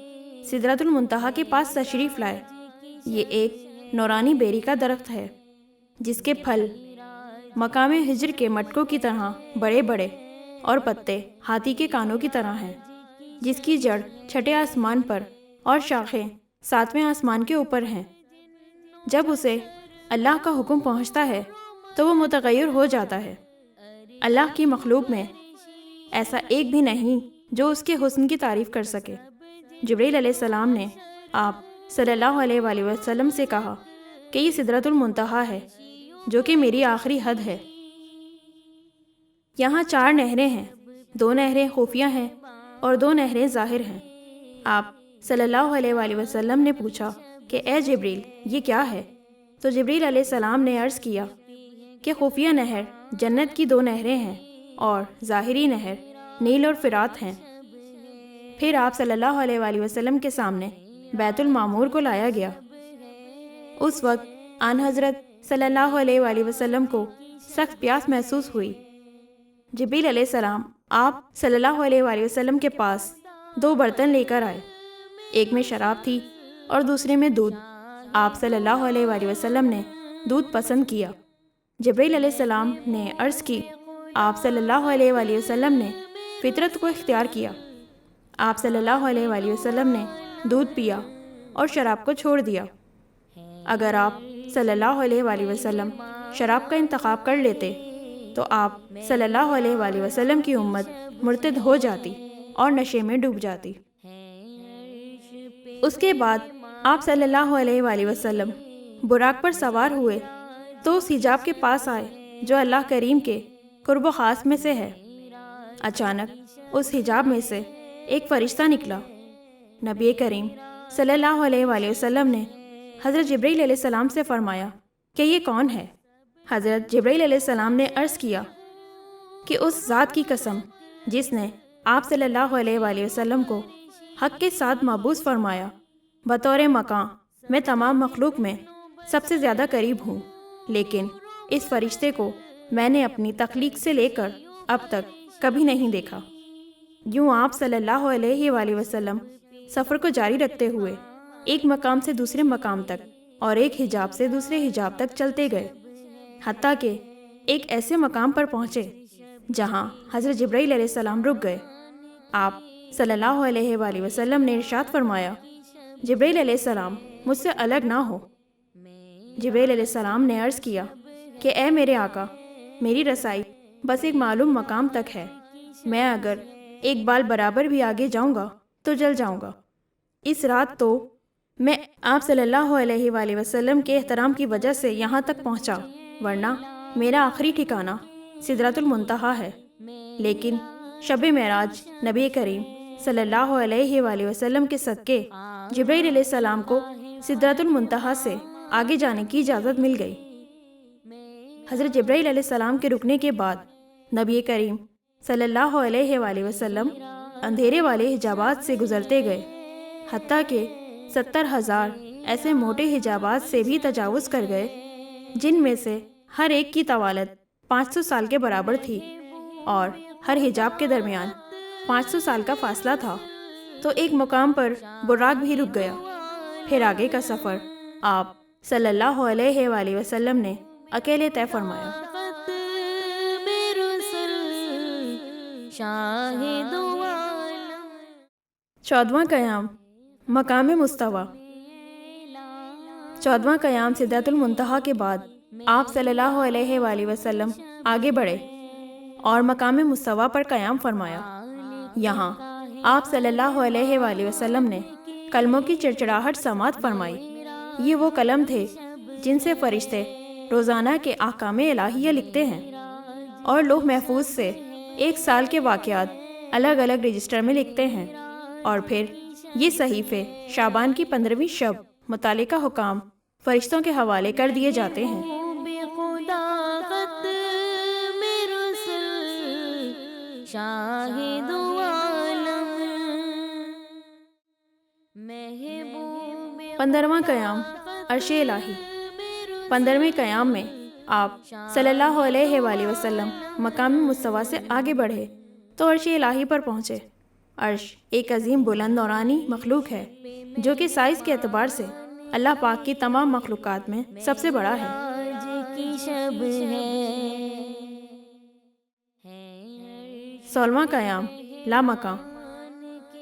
S2: سدرۃ المنتہا کے پاس تشریف لائے۔ یہ ایک نورانی بیری کا درخت ہے جس کے پھل مقام ہجر کے مٹکوں کی طرح بڑے بڑے اور پتے ہاتھی کے کانوں کی طرح ہیں، جس کی جڑ چھٹے آسمان پر اور شاخیں 7ویں آسمان کے اوپر ہیں۔ جب اسے اللہ کا حکم پہنچتا ہے تو وہ متغیر ہو جاتا ہے۔ اللہ کی مخلوق میں ایسا ایک بھی نہیں جو اس کے حسن کی تعریف کر سکے۔ جبرائیل علیہ السلام نے آپ صلی اللہ علیہ وآلہ وسلم سے کہا کہ یہ سدرۃ المنتہا ہے جو کہ میری آخری حد ہے۔ یہاں 4 نہریں ہیں، 2 نہریں خفیہ ہیں اور 2 نہریں ظاہر ہیں۔ آپ صلی اللہ علیہ وآلہ وسلم نے پوچھا کہ اے جبریل یہ کیا ہے؟ تو جبریل علیہ السلام نے عرض کیا کہ خفیہ نہر جنت کی 2 نہریں ہیں اور ظاہری نہر نیل اور فرات ہیں۔ پھر آپ صلی اللہ علیہ وآلہ وسلم کے سامنے بیت المعمور کو لایا گیا۔ اس وقت آن حضرت صلی اللہ علیہ وآلہ وسلم کو سخت پیاس محسوس ہوئی۔ جبریل علیہ السلام آپ صلی اللہ علیہ وآلہ وسلم کے پاس 2 برتن لے کر آئے، ایک میں شراب تھی اور دوسرے میں دودھ۔ آپ صلی اللہ علیہ وآلہ وسلم نے دودھ پسند کیا۔ جبریل علیہ السلام نے عرض کی، آپ صلی اللہ علیہ وآلہ وسلم نے فطرت کو اختیار کیا۔ آپ صلی اللہ علیہ وآلہ وسلم نے دودھ پیا اور شراب کو چھوڑ دیا۔ اگر آپ صلی اللہ علیہ وآلہ وسلم شراب کا انتخاب کر لیتے تو آپ صلی اللہ علیہ وآلہ وسلم کی امت مرتد ہو جاتی اور نشے میں ڈوب جاتی۔ اس کے بعد آپ صلی اللہ علیہ وآلہ وسلم براق پر سوار ہوئے تو اس حجاب کے پاس آئے جو اللہ کریم کے قرب و خاص میں سے ہے۔ اچانک اس حجاب میں سے ایک فرشتہ نکلا۔ نبی کریم صلی اللہ علیہ وآلہ وسلم نے حضرت جبرائیل علیہ السلام سے فرمایا کہ یہ کون ہے؟ حضرت جبرائیل علیہ السلام نے عرض کیا کہ اس ذات کی قسم جس نے آپ صلی اللہ علیہ وآلہ وسلم کو حق کے ساتھ مبعوث فرمایا، بطور مقام میں تمام مخلوق میں سب سے زیادہ قریب ہوں، لیکن اس فرشتے کو میں نے اپنی تخلیق سے لے کر اب تک کبھی نہیں دیکھا۔ یوں آپ صلی اللہ علیہ وآلہ وسلم سفر کو جاری رکھتے ہوئے ایک مقام سے دوسرے مقام تک اور ایک حجاب سے دوسرے حجاب تک چلتے گئے، حتیٰ کہ ایک ایسے مقام پر پہنچے جہاں حضرت جبرائیل علیہ السلام رک گئے۔ آپ صلی اللہ علیہ وآلہ وسلم نے ارشاد فرمایا، جبرائیل علیہ السلام مجھ سے الگ نہ ہو۔ جبرائیل علیہ السلام نے عرض کیا کہ اے میرے آقا، میری رسائی بس ایک معلوم مقام تک ہے، میں اگر ایک بال برابر بھی آگے جاؤں گا تو جل جاؤں گا۔ اس رات تو میں آپ صلی اللہ علیہ وآلہ وسلم کے احترام کی وجہ سے یہاں تک پہنچا، ورنہ میرا آخری ٹھکانہ سدرۃ المنتہا ہے۔ لیکن شب معراج نبی کریم صلی اللہ علیہ وآلہ وسلم کے صدقے جبرائیل علیہ السلام کو سدرۃ المنتہا سے آگے جانے کی اجازت مل گئی۔ حضرت جبرائیل علیہ السلام کے رکنے کے بعد نبی کریم صلی اللہ علیہ وآلہ وسلم اندھیرے والے حجابات سے گزرتے گئے، حتیٰ کہ 70,000 ایسے موٹے حجابات سے بھی تجاوز کر گئے جن میں سے ہر ایک کی طوالت 500 سال کے برابر تھی اور ہر حجاب کے درمیان 500 سال کا فاصلہ تھا۔ تو ایک مقام پر براق بھی رک گیا۔ پھر آگے کا سفر آپ صلی اللہ علیہ وآلہ وسلم نے اکیلے طے فرمایا۔
S1: شاہد عالم
S2: 14واں قیام مقام مستوی۔ 14واں قیام سدرۃ المنتہا کے بعد آپ صلی اللہ علیہ وآلہ وسلم آگے بڑھے اور مقام مستوی پر قیام فرمایا۔ یہاں آپ صلی اللہ علیہ وآلہ وسلم نے کلموں کی چڑچڑاہٹ سماعت فرمائی۔ یہ وہ قلم تھے جن سے فرشتے روزانہ کے احکام الہیہ لکھتے ہیں اور لوح محفوظ سے 1 سال کے واقعات الگ الگ رجسٹر میں لکھتے ہیں، اور پھر یہ صحیفے شعبان کی 15ویں شب متعلقہ حکام فرشتوں کے حوالے کر دیے جاتے ہیں۔
S1: شاہد عالم
S2: 15واں قیام عرش الہی۔ 15ویں قیام میں آپ صلی اللہ علیہ وآلہ وسلم مقام مستوی سے آگے بڑھے تو عرش الہی پر پہنچے۔ عرش ایک عظیم بلند نورانی مخلوق ہے جو کہ سائز کے اعتبار سے اللہ پاک کی تمام مخلوقات میں سب سے بڑا ہے۔
S1: آج کی شب ہے
S2: 16واں قیام لامکاں۔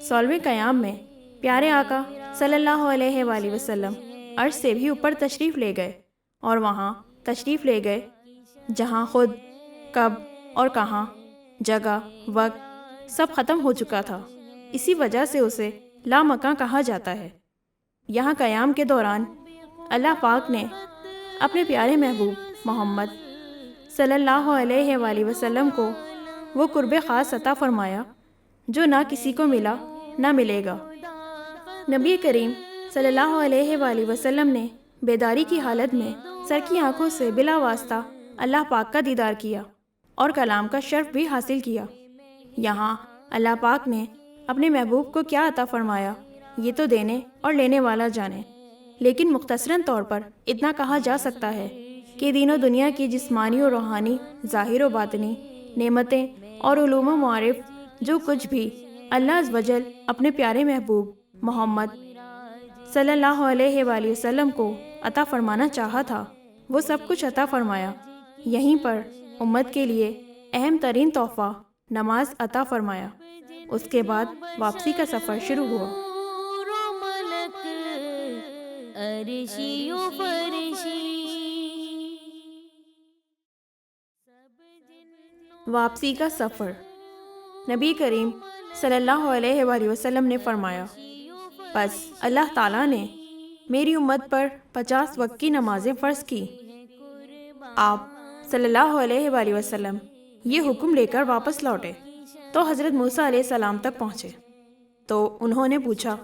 S2: 16ویں قیام میں پیارے آقا صلی اللہ علیہ وآلہ وسلم عرش سے بھی اوپر تشریف لے گئے اور وہاں تشریف لے گئے جہاں خود، کب اور کہاں، جگہ، وقت سب ختم ہو چکا تھا۔ اسی وجہ سے اسے لامکاں کہا جاتا ہے۔ یہاں قیام کے دوران اللہ پاک نے اپنے پیارے محبوب محمد صلی اللہ علیہ وآلہ وسلم کو وہ قرب خاص عطا فرمایا جو نہ کسی کو ملا نہ ملے گا۔ نبی کریم صلی اللہ علیہ وآلہ وسلم نے بیداری کی حالت میں سر کی آنکھوں سے بلا واسطہ اللہ پاک کا دیدار کیا اور کلام کا شرف بھی حاصل کیا۔ یہاں اللہ پاک نے اپنے محبوب کو کیا عطا فرمایا یہ تو دینے اور لینے والا جانے، لیکن مختصراً طور پر اتنا کہا جا سکتا ہے کہ دین و دنیا کی جسمانی و روحانی، ظاہر و باطنی نعمتیں اور علوم و معارف جو کچھ بھی اللہ عز و جل اپنے پیارے محبوب محمد صلی اللہ علیہ وآلہ وسلم کو عطا فرمانا چاہا تھا وہ سب کچھ عطا فرمایا۔ یہیں پر امت کے لیے اہم ترین تحفہ نماز عطا فرمایا۔ اس کے بعد واپسی کا سفر شروع ہوا۔
S1: ملک عرشی و فرشی
S2: واپسی کا سفر۔ نبی کریم صلی اللہ علیہ وآلہ وسلم نے فرمایا، پس اللہ تعالیٰ نے میری امت پر 50 وقت کی نمازیں فرض کی۔ آپ صلی اللہ علیہ وآلہ وسلم یہ حکم لے کر واپس لوٹے تو حضرت موسیٰ علیہ السلام تک پہنچے تو انہوں نے پوچھا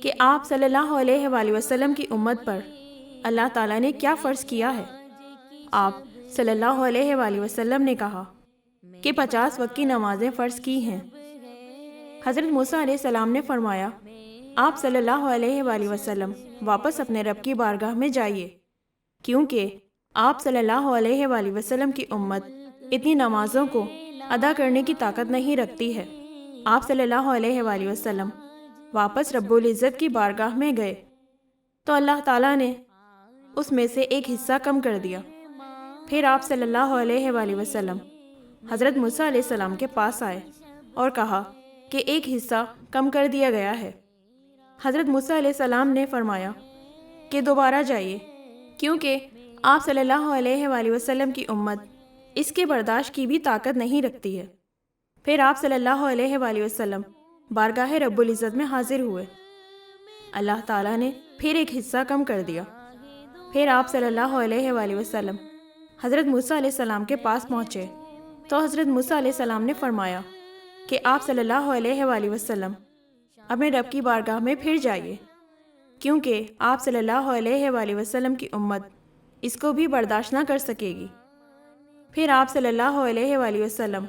S2: کہ آپ صلی اللہ علیہ وآلہ وسلم کی امت پر اللہ تعالیٰ نے کیا فرض کیا ہے؟ آپ صلی اللہ علیہ وآلہ وسلم نے کہا کہ 50 وقت کی نمازیں فرض کی ہیں۔ حضرت موسیٰ علیہ السلام نے فرمایا، آپ صلی اللہ علیہ وآلہ وسلم واپس اپنے رب کی بارگاہ میں جائیے، کیونکہ آپ صلی اللہ علیہ وآلہ وسلم کی امت اتنی نمازوں کو ادا کرنے کی طاقت نہیں رکھتی ہے۔ آپ صلی اللہ علیہ وآلہ وسلم واپس رب العزت کی بارگاہ میں گئے تو اللہ تعالیٰ نے اس میں سے ایک حصہ کم کر دیا۔ پھر آپ صلی اللہ علیہ وآلہ وسلم حضرت موسیٰ علیہ السلام کے پاس آئے اور کہا کہ ایک حصہ کم کر دیا گیا ہے۔ حضرت موسیٰ علیہ السلام نے فرمایا کہ دوبارہ جائیے، کیونکہ آپ صلی اللہ علیہ وآلہ وسلم کی امت اس کے برداشت کی بھی طاقت نہیں رکھتی ہے۔ پھر آپ صلی اللہ علیہ وآلہ وسلم بارگاہ رب العزت میں حاضر ہوئے۔ اللہ تعالیٰ نے پھر ایک حصہ کم کر دیا۔ پھر آپ صلی اللہ علیہ وآلہ وسلم حضرت موسیٰ علیہ السلام کے پاس پہنچے تو حضرت موسیٰ علیہ السلام نے فرمایا کہ آپ صلی اللہ علیہ وآلہ وسلم اپنے رب کی بارگاہ میں پھر جائیے، کیونکہ آپ صلی اللہ علیہ وآلہ وسلم کی امت اس کو بھی برداشت نہ کر سکے گی۔ پھر آپ صلی اللہ علیہ وآلہ وسلم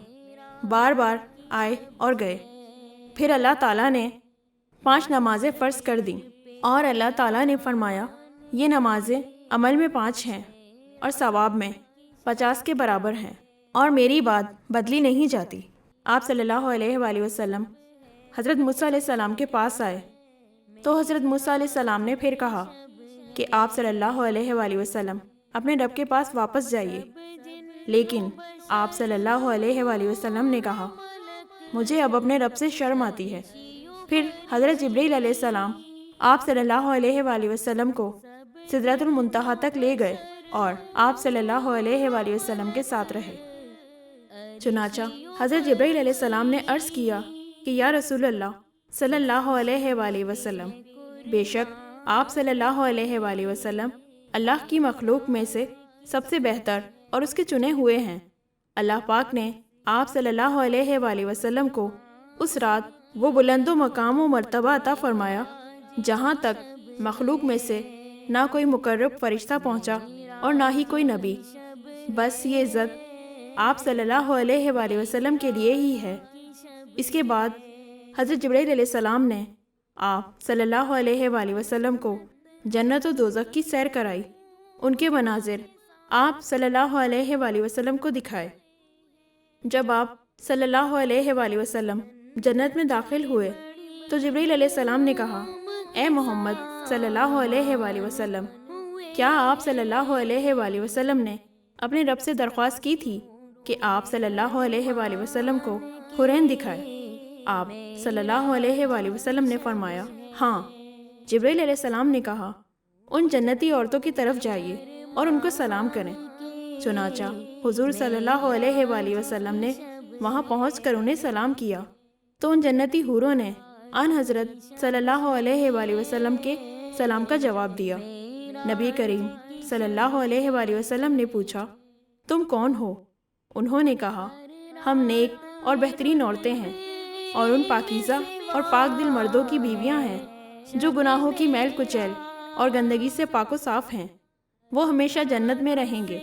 S2: بار بار آئے اور گئے۔ پھر اللہ تعالیٰ نے 5 نمازیں فرض کر دیں اور اللہ تعالیٰ نے فرمایا یہ نمازیں عمل میں 5 ہیں اور ثواب میں 50 کے برابر ہیں، اور میری بات بدلی نہیں جاتی۔ آپ صلی اللہ علیہ وآلہ وسلم حضرت موسیٰ علیہ السلام کے پاس آئے تو حضرت موسیٰ علیہ السلام نے پھر کہا کہ آپ صلی اللہ علیہ وآلہ وسلم اپنے رب کے پاس واپس جائیے، لیکن آپ صلی اللہ علیہ وآلہ وسلم نے کہا مجھے اب اپنے رب سے شرم آتی ہے۔ پھر حضرت جبرائیل علیہ السلام آپ صلی اللہ علیہ وآلہ وسلم کو سدرۃ المنتہا تک لے گئے اور آپ صلی اللہ علیہ وآلہ وسلم کے ساتھ رہے۔ چنانچہ حضرت جبرائیل علیہ السلام نے عرض کیا کہ یا رسول اللہ صلی اللہ علیہ وآلہ وسلم، بے شک آپ صلی اللہ علیہ وآلہ وسلم اللہ کی مخلوق میں سے سب سے بہتر اور اس کے چنے ہوئے ہیں۔ اللہ پاک نے آپ صلی اللہ علیہ وآلہ وسلم کو اس رات وہ بلند و مقام و مرتبہ عطا فرمایا جہاں تک مخلوق میں سے نہ کوئی مقرب فرشتہ پہنچا اور نہ ہی کوئی نبی، بس یہ عزت آپ صلی اللہ علیہ وآلہ وسلم کے لیے ہی ہے۔ اس کے بعد حضرت جبرائیل علیہ السلام نے آپ صلی اللہ علیہ وآلہ وسلم کو جنت و دوزخ کی سیر کرائی، ان کے مناظر آپ صلی اللہ علیہ وآلہ وسلم کو دکھائے۔ جب آپ صلی اللہ علیہ وآلہ وسلم جنت میں داخل ہوئے تو جبرائیل علیہ السلام نے کہا اے محمد صلی اللہ علیہ وآلہ وسلم، کیا آپ صلی اللہ علیہ وآلہ وسلم نے اپنے رب سے درخواست کی تھی کہ آپ صلی اللہ علیہ وآلہ وسلم کو حورین دکھائے؟ آپ صلی اللہ علیہ وآلہ وسلم نے فرمایا ہاں۔ جبرائیل علیہ السلام نے کہا ان جنتی عورتوں کی طرف جائیے اور ان کو سلام کریں۔ چنانچہ حضور صلی اللہ علیہ وآلہ وسلم نے وہاں پہنچ کر انہیں سلام کیا تو ان جنتی حوروں نے آن حضرت صلی اللہ علیہ وآلہ وسلم کے سلام کا جواب دیا۔ نبی کریم صلی اللہ علیہ وآلہ وسلم نے پوچھا تم کون ہو؟ انہوں نے کہا ہم نیک اور بہترین عورتیں ہیں اور ان پاکیزہ اور پاک دل مردوں کی بیویاں ہیں جو گناہوں کی میل کچیل اور گندگی سے پاک و صاف ہیں۔ وہ ہمیشہ جنت میں رہیں گے،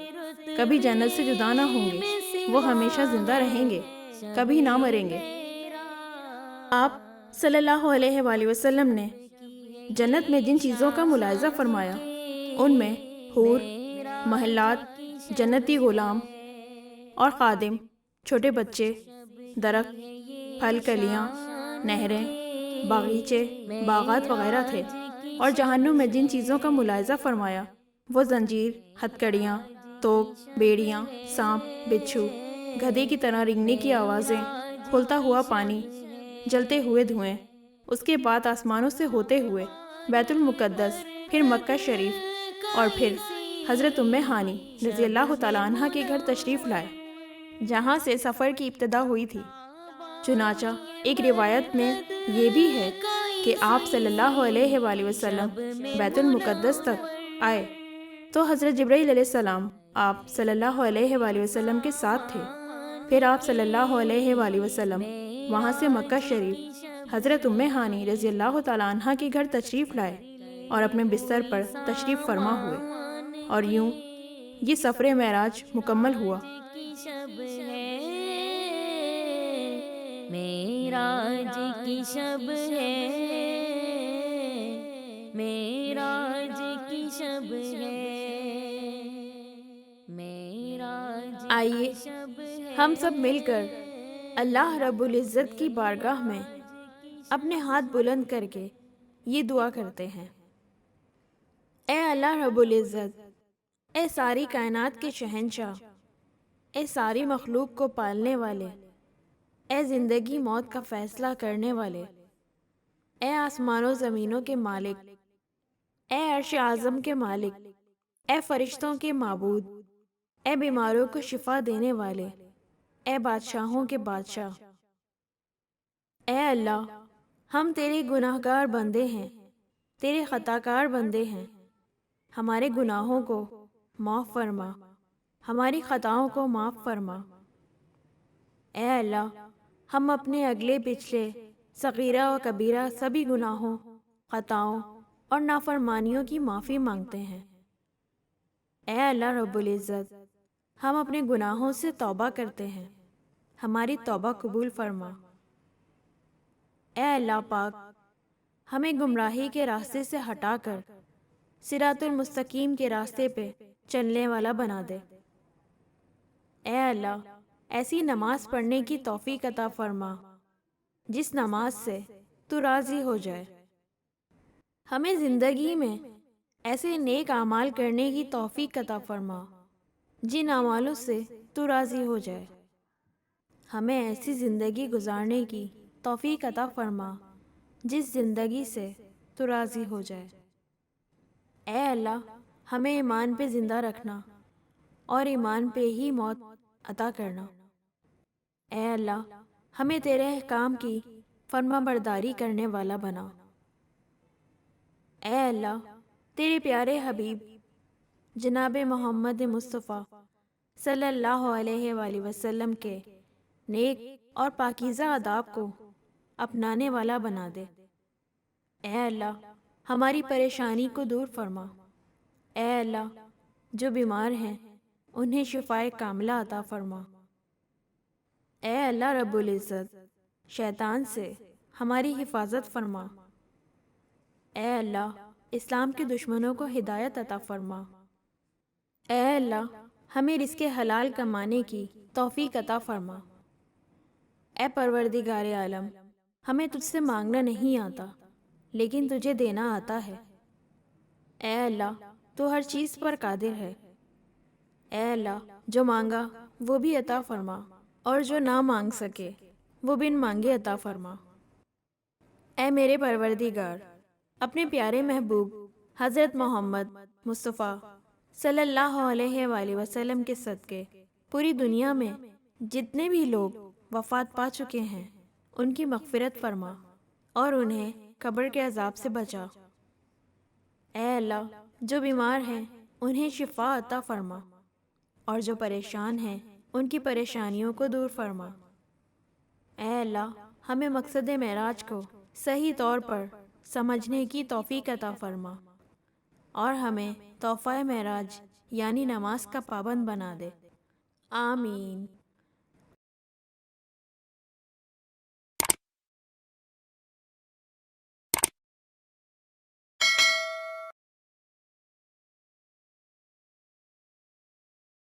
S2: کبھی جنت سے جدا نہ ہوں گے، وہ ہمیشہ زندہ رہیں گے، کبھی نہ مریں گے۔ آپ صلی اللہ علیہ وآلہ وسلم نے جنت میں جن چیزوں کا ملاحظہ فرمایا ان میں حور، محلات، جنتی غلام اور خادم، چھوٹے بچے، درخت، پھل کلیاں، نہریں، باغیچے، باغات وغیرہ تھے، اور جہنم میں جن چیزوں کا ملاحظہ فرمایا وہ زنجیر، ہتھکڑیاں، توق، بیڑیاں، سانپ، بچھو، گدھے کی طرح رینگنے کی آوازیں، کھولتا ہوا پانی، جلتے ہوئے دھوئیں، اس کے بعد آسمانوں سے ہوتے ہوئے بیت المقدس، پھر مکہ شریف، اور پھر حضرت ام ہانی رضی اللہ تعالیٰ عنہ کے گھر تشریف لائے جہاں سے سفر کی ابتدا ہوئی تھی۔ چنانچہ ایک روایت میں یہ بھی ہے کہ آپ صلی اللہ علیہ وآلہ وسلم بیت المقدس تک آئے تو حضرت جبرائیل علیہ السلام آپ صلی اللہ علیہ وآلہ وسلم کے ساتھ تھے۔ پھر آپ صلی اللہ علیہ وآلہ وسلم وہاں سے مکہ شریف حضرت ام ہانی رضی اللہ تعالیٰ عنہ کے گھر تشریف لائے اور اپنے بستر پر تشریف فرما ہوئے، اور یوں یہ سفر معراج مکمل ہوا۔
S1: معراج کی شب ہے، معراج کی شب ہے، معراج
S2: آئیے ہم سب مل کر اللہ رب العزت کی بارگاہ میں اپنے ہاتھ بلند کر کے یہ دعا کرتے ہیں، اے اللہ رب العزت، اے ساری کائنات کے شہنشاہ، اے ساری مخلوق کو پالنے والے، اے زندگی موت کا فیصلہ کرنے والے، اے آسمان و زمینوں کے مالک، اے عرش اعظم کے مالک، اے فرشتوں کے معبود، اے بیماروں کو شفا دینے والے، اے بادشاہوں کے بادشاہ، اے اللہ، ہم تیرے گناہ گار بندے ہیں، تیرے خطا کار بندے ہیں، ہمارے گناہوں کو معاف فرما، ہماری خطاؤں کو معاف فرما۔ اے اللہ، ہم اپنے اگلے پچھلے صغیرہ و کبیرہ سبھی گناہوں، خطاؤں اور نافرمانیوں کی معافی مانگتے ہیں۔ اے اللہ رب العزت، ہم اپنے گناہوں سے توبہ کرتے ہیں، ہماری توبہ قبول فرما۔ اے اللہ پاک، ہمیں گمراہی کے راستے سے ہٹا کر صراط المستقیم کے راستے پہ چلنے والا بنا دے۔ اے اللہ، ایسی نماز پڑھنے کی توفیق عطا فرما جس نماز سے تو راضی ہو جائے۔ ہمیں زندگی میں ایسے نیک اعمال کرنے کی توفیق عطا فرما جن اعمالوں سے تو راضی ہو جائے۔ ہمیں ایسی زندگی گزارنے کی توفیق عطا فرما جس زندگی سے تو راضی ہو جائے۔ اے اللہ، ہمیں ایمان پہ زندہ رکھنا اور ایمان پہ ہی موت عطا کرنا۔ اے اللہ، ہمیں تیرے احکام کی فرما برداری کرنے والا بنا۔ اے اللہ، تیرے پیارے حبیب جناب محمد مصطفیٰ صلی اللہ علیہ وآلہ وسلم کے نیک اور پاکیزہ آداب کو اپنانے والا بنا دے۔ اے اللہ، ہماری پریشانی کو دور فرما۔ اے اللہ، جو بیمار ہیں انہیں شفائے کاملہ عطا فرما۔ اے اللہ رب العزت، شیطان سے ہماری حفاظت فرما۔ اے اللہ، اسلام کے دشمنوں کو ہدایت عطا فرما۔ اے اللہ، ہمیں رزق حلال کمانے کی توفیق عطا فرما۔ اے پروردگار عالم، ہمیں تجھ سے مانگنا نہیں آتا لیکن تجھے دینا آتا ہے۔ اے اللہ، تو ہر چیز پر قادر ہے۔ اے اللہ، جو مانگا وہ بھی عطا فرما اور جو نہ مانگ سکے وہ بن مانگے عطا فرما۔ اے میرے پروردگار، اپنے پیارے محبوب حضرت محمد مصطفیٰ صلی اللہ علیہ وآلہ وسلم کے صدقے پوری دنیا میں جتنے بھی لوگ وفات پا چکے ہیں ان کی مغفرت فرما اور انہیں قبر کے عذاب سے بچا۔ اے اللہ، جو بیمار ہیں انہیں شفا عطا فرما اور جو پریشان ہیں ان کی پریشانیوں کو دور فرما۔ اے اللہ، ہمیں مقصد معراج کو صحیح طور پر سمجھنے کی توفیق عطا فرما اور ہمیں تحفہ معراج یعنی نماز کا پابند بنا دے۔ آمین۔